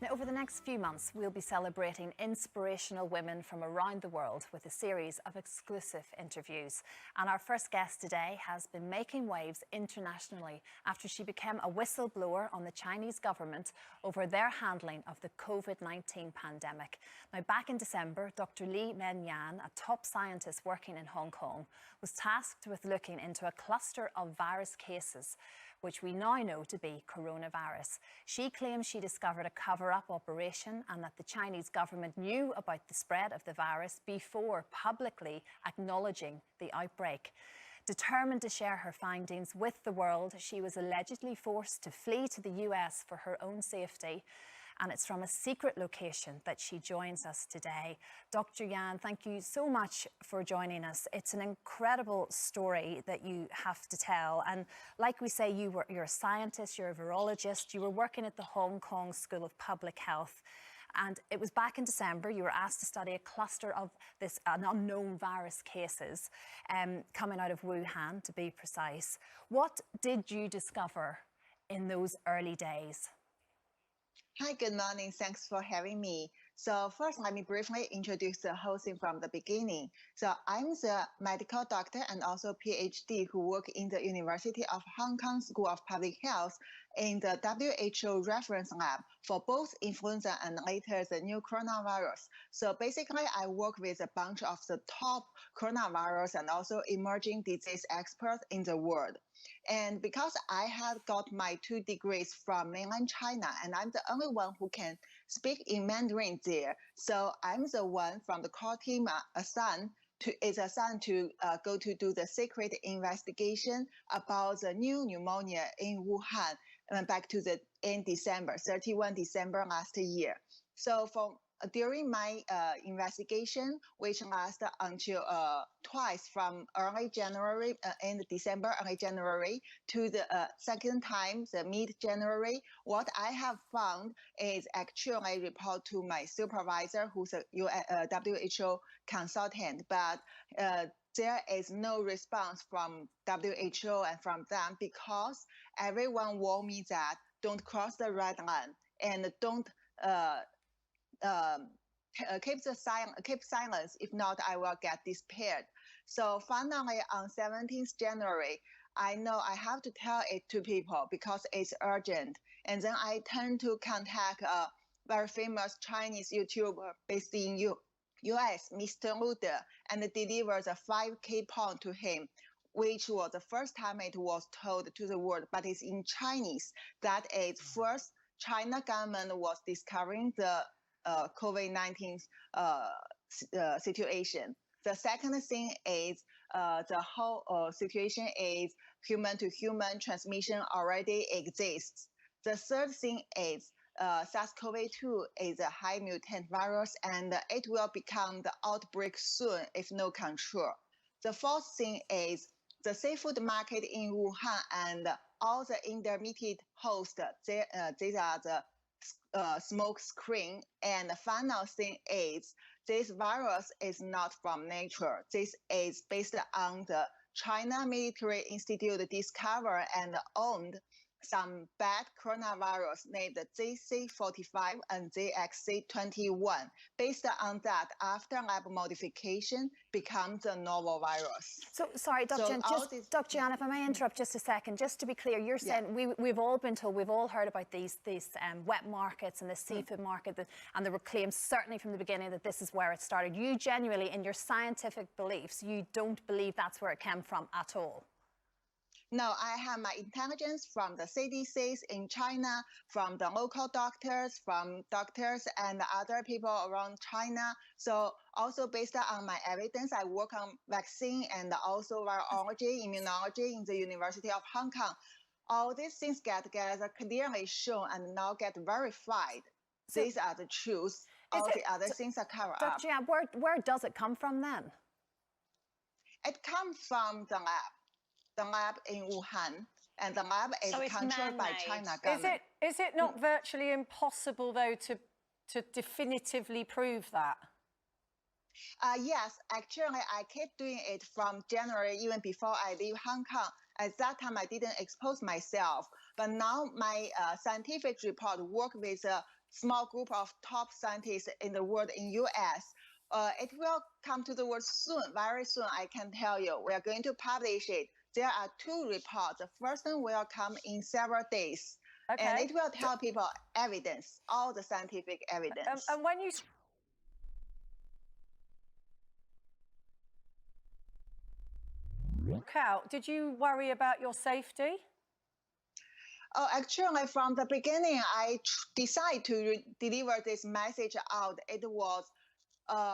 Now, over the next few months, we'll be celebrating inspirational women from around the world with a series of exclusive interviews. And our first guest today has been making waves internationally after she became a whistleblower on the Chinese government over their handling of the COVID-19 pandemic. Now, back in December, Dr. Meng, a top scientist working in Hong Kong, was tasked with looking into a cluster of virus cases, which we now know to be coronavirus. She claims she discovered a cover-up operation and that the Chinese government knew about the spread of the virus before publicly acknowledging the outbreak. Determined to share her findings with the world, she was allegedly forced to flee to the US for her own safety. And it's from a secret location that she joins us today. Dr. Yan, thank you so much for joining us. It's an incredible story that you have to tell. And like we say, you're a scientist, you're a virologist, you were working at the Hong Kong School of Public Health. And it was back in December, you were asked to study a cluster of this unknown virus cases coming out of Wuhan, to be precise. What did you discover in those early days? Hi, good morning. Thanks for having me. So first, let me briefly introduce the whole thing from the beginning. So I'm the medical doctor and also PhD who work in the University of Hong Kong School of Public Health in the WHO reference lab for both influenza and later the new coronavirus. So basically, I work with a bunch of the top coronavirus and also emerging disease experts in the world. And because I had got my 2 degrees from mainland China, and I'm the only one who can speak in Mandarin there, so I'm the one from the core team assigned to go to do the secret investigation about the new pneumonia in Wuhan back to the end December, 31 December last year. So during my investigation, which lasted until twice from early January, end December, early January, to the second time, the mid-January, what I have found is actually report to my supervisor, who's a WHO consultant, but there is no response from WHO and from them because everyone warned me that don't cross the red line and don't keep silence. If not, I will get disappeared. So finally, on 17th January, I know I have to tell it to people because it's urgent. And then I turned to contact a very famous Chinese YouTuber based in US, Mr. Lude, and delivered a 5K pound to him, which was the first time it was told to the world, but it's in Chinese. That is, first, China government was discovering the COVID-19 situation. The second thing is the whole situation is human-to-human transmission already exists. The third thing is SARS-CoV-2 is a high mutant virus and it will become the outbreak soon if no control. The fourth thing is the seafood market in Wuhan and all the intermediate hosts, these are the smoke screen. And the final thing is this virus is not from nature. This is based on the China Military Institute discovered and owned some bad coronavirus named ZC45 and ZXC21. Based on that, after lab modification, becomes a novel virus. So, sorry, Dr. Dr. Yan, if I may interrupt just a second, just to be clear, you're saying we've all been told, we've all heard about these wet markets and the seafood market, and there were claims certainly from the beginning that this is where it started. You genuinely, in your scientific beliefs, you don't believe that's where it came from at all? No, I have my intelligence from the CDCs in China, from the local doctors, from doctors and other people around China. So also based on my evidence, I work on vaccine and also virology, immunology in the University of Hong Kong. All these things get clearly shown and now get verified. So these are the truths. All the other things are covered up. Dr. Yan, where does it come from then? It comes from the lab. The lab in Wuhan, and the lab is controlled by China government. Is it not virtually impossible, though, to definitively prove that? Yes, actually, I kept doing it from January, even before I leave Hong Kong. At that time, I didn't expose myself. But now my scientific report work with small group of top scientists in the world in US. It will come to the world soon, very soon, I can tell you. We are going to publish it. There are 2 reports. The first one will come in several days. Okay. And it will tell people evidence, all the scientific evidence. And when you... out, did you worry about your safety? Oh, actually, from the beginning, I decided to deliver this message out. It was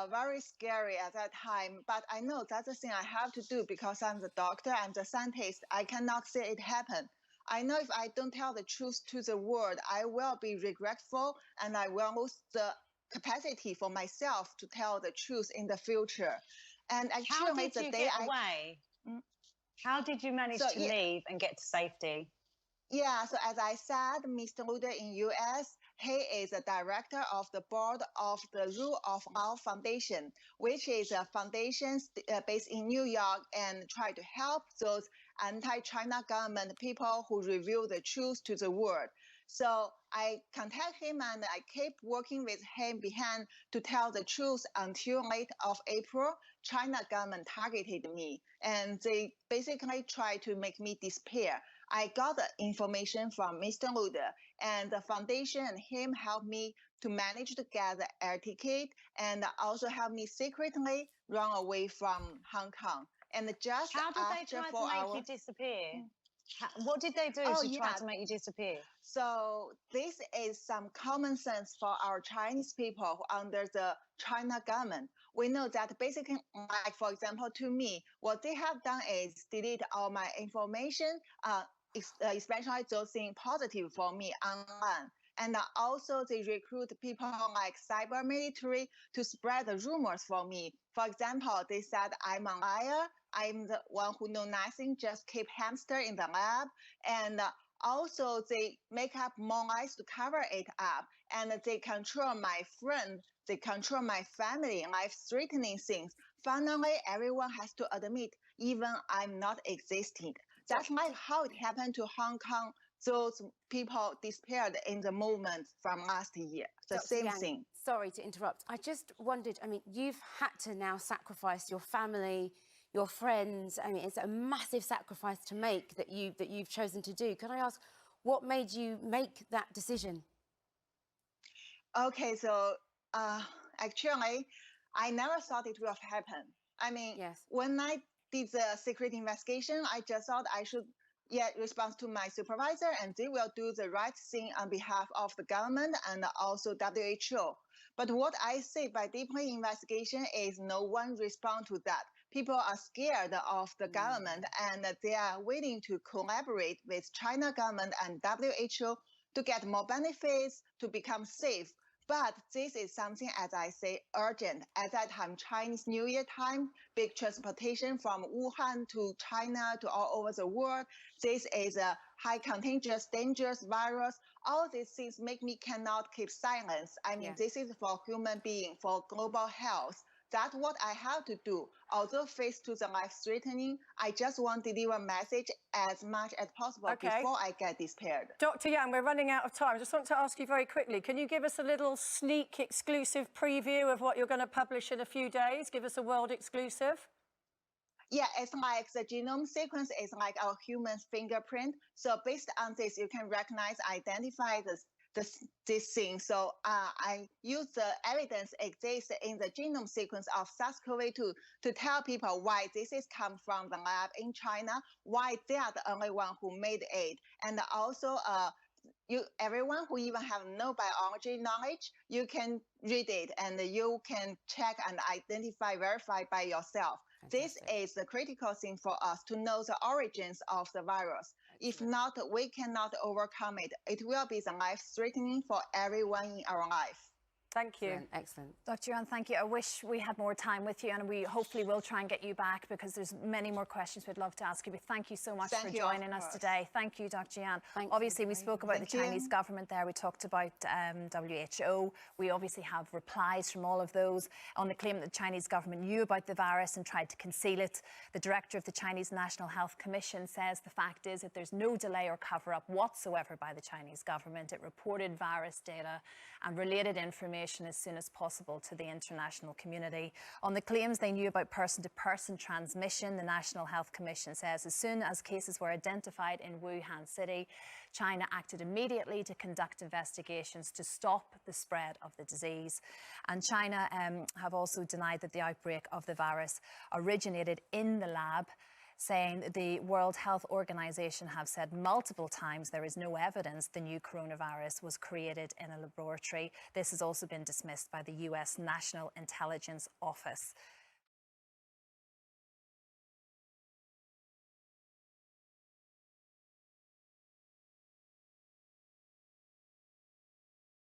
very scary at that time, but I know that's the thing I have to do because I'm the doctor, I'm the scientist. I cannot see it happen. I know if I don't tell the truth to the world, I will be regretful and I will lose the capacity for myself to tell the truth in the future. And actually, how did you get away? How did you manage to leave and get to safety? Yeah, so as I said, Mr. Luder in US, he is a director of the board of the Rule of Law Foundation, which is a foundation based in New York and try to help those anti-China government people who reveal the truth to the world. So I contact him and I keep working with him behind to tell the truth until late of April. China government targeted me and they basically tried to make me disappear. I got the information from Mr. Luder and the foundation and him helped me to manage to get the air ticket and also helped me secretly run away from Hong Kong. And just how did they try to make you disappear? What did they do to try to make you disappear? So this is some common sense for our Chinese people who under the China government. We know that basically, like for example, to me, what they have done is delete all my information, especially those things positive for me online. And also they recruit people like cyber military to spread the rumors for me. For example, they said I'm a liar. I'm the one who know nothing, just keep hamster in the lab. And also they make up more lies to cover it up. And they control my friend. They control my family, life-threatening things. Finally, everyone has to admit, even I'm not existing. That's like how it happened to Hong Kong. Those people disappeared in the movement from last year. The Dr. same Yang, thing. Sorry to interrupt. I just wondered, I mean, you've had to now sacrifice your family, your friends. I mean, it's a massive sacrifice to make that you've chosen to do. Can I ask, what made you make that decision? Okay, so actually, I never thought it will happen. I mean, when I did the secret investigation, I just thought I should respond to my supervisor and they will do the right thing on behalf of the government and also WHO. But what I see by deeper investigation is no one respond to that. People are scared of the government and they are willing to collaborate with China government and WHO to get more benefits, to become safe. But this is something, as I say, urgent. At that time, Chinese New Year time, big transportation from Wuhan to China to all over the world. This is a high contagious, dangerous virus. All these things make me cannot keep silence. I mean, this is for human being, for global health. That's what I have to do. Although faced to the life-threatening, I just want to deliver a message as much as possible before I get disappeared. Dr. Yang, we're running out of time. I just want to ask you very quickly, can you give us a little sneak exclusive preview of what you're going to publish in a few days? Give us a world exclusive. Yeah, it's like the genome sequence is like our human fingerprint. So based on this, you can recognize, identify this thing. So I use the evidence exists in the genome sequence of SARS-CoV-2 to tell people why this is come from the lab in China, why they are the only one who made it. And also everyone who even have no biology knowledge, you can read it and you can check and identify, verify by yourself. Fantastic. This is the critical thing for us to know the origins of the virus. If not, we cannot overcome it. It will be the life-threatening for everyone in our life. Thank you. Excellent. Dr. Yuan, thank you. I wish we had more time with you, and we hopefully will try and get you back because there's many more questions we'd love to ask you. But thank you so much for joining us today. Thank you, Dr. Yuan. Obviously, we spoke about the Chinese government there. We talked about WHO. We obviously have replies from all of those on the claim that the Chinese government knew about the virus and tried to conceal it. The director of the Chinese National Health Commission says the fact is that there's no delay or cover-up whatsoever by the Chinese government. It reported virus data and related information as soon as possible to the international community. On the claims they knew about person-to-person transmission, the National Health Commission says as soon as cases were identified in Wuhan City, China acted immediately to conduct investigations to stop the spread of the disease. And China have also denied that the outbreak of the virus originated in the lab, saying the World Health Organization have said multiple times there is no evidence the new coronavirus was created in a laboratory. This has also been dismissed by the US National Intelligence Office.